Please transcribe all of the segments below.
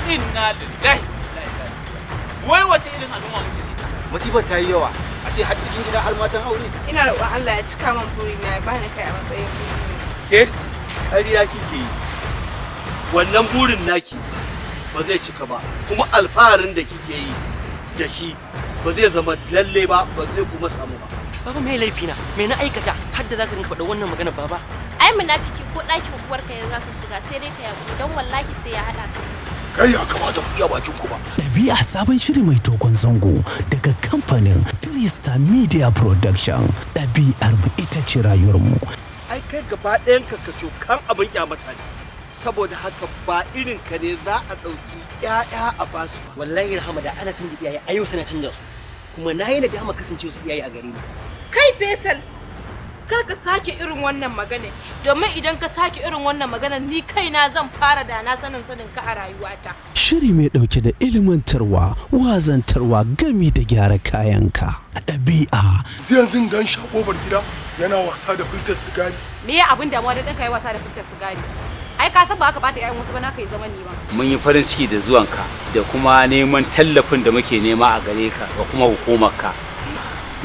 Inna lillahi wai wace irin al'umma muke ita? Musibar ta yi yawa a ce har cikin gida har matan aure. Ina roƙon Allah ya cika min burina ya bani kai a matsayin miji. Ke ƙarya kike yi, wannan burin naki ba zai cika ba, kuma alfaharin da kike yi da shi ba zai zama lalle ba, ba zai kuma samu ba. Baba mai laifi na, me na aikata har da zaka rinka faɗa wannan magana baba? Ai munafiki ko ɗakin uwarka yanzu zaka shiga sai dai ka yabu don wallahi sai ya haɗa ka. Kai ya kamata ku iya bakin ku ba. Dabi'a sabon shiri mai dogon zango daga kamfanin 3-Star Media Production. Dabi'ar mu ita ce rayuwar mu. Ai kai gaba ɗayan ka kan abin kyamata ne. Saboda haka ba irin ka ne za a ɗauki ƴaƴa a basu ba. Wallahi Rahama da ana canja iyaye a yau sana canja su. Kuma na yi nadama kasancewa su iyaye a gare ni. Kai Faisal, kar ka sake irin wannan magana, domin idan ka sake irin wannan magana ni kaina zan fara da na sanin ka a rayuwata. Shiri mai dauke da ilmantarwa, wazantarwa gami da gyara kayanka. Dabi'a. Sai yanzu gan shi a kofar gida yana wasa da filtar sigari. Me ya abin damuwa da ɗanka yi wasa da filtar sigari? Ai ka san ba ka bata ƴaƴan wasu ba naka yi zaman ni ba. Mun yi farin ciki da zuwanka da kuma neman tallafin da muke nema a gare ka da kuma hukumarka.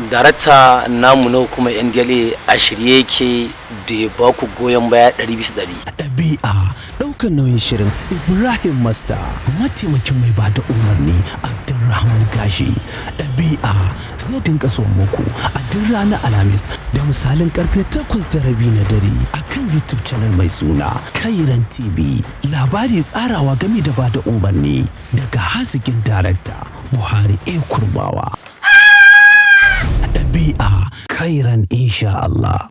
Darakta namu na kuma NDLA a shirye yake da ya ba ku goyon baya 100%. Dabi'a ɗaukar nauyin shirin Ibrahim Master, mataimakin mai ba da umarni Abdulrahman Gashi. Dabi'a zai dinga so muku a duk ranar Alhamis da misalin karfe 8:30 na dare akan YouTube channel mai suna Khairan TV. Labari tsarawa game da ba da umarni daga hasikin darakta Buhari A. Kurmawa. Dabi'a khairan insha Allah.